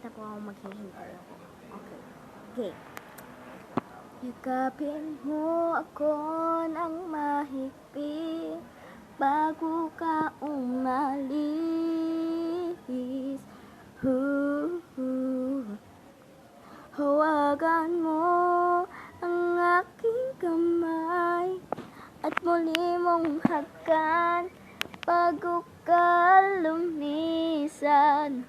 Pakita ko kung maghihintay ako. Okay. Okay. Yakapin mo ako ng mahigpit bago ka umalis. Hawagan mo ang aking kamay at muli mong hakan bago ka lumisan.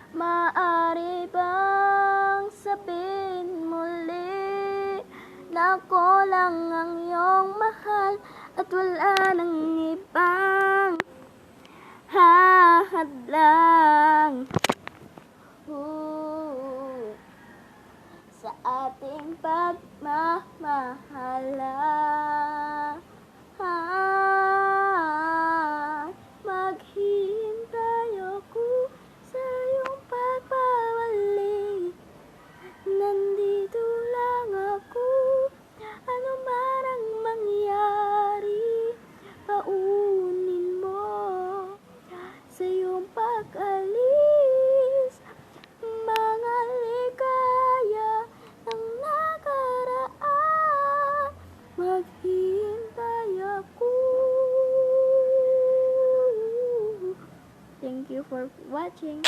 Maaari bang sabihin muli na ako lang ang iyong mahal at wala nang ibang hahadlang sa ating pagmamahalan. Maghihintay ako sa iyong pagbabalik. Nandito lang ako, ano man ang mangyari. Paunin mo sa iyong pag-alis mga ligaya ng nakaraan. Maghihintay ako. Thank you for watching.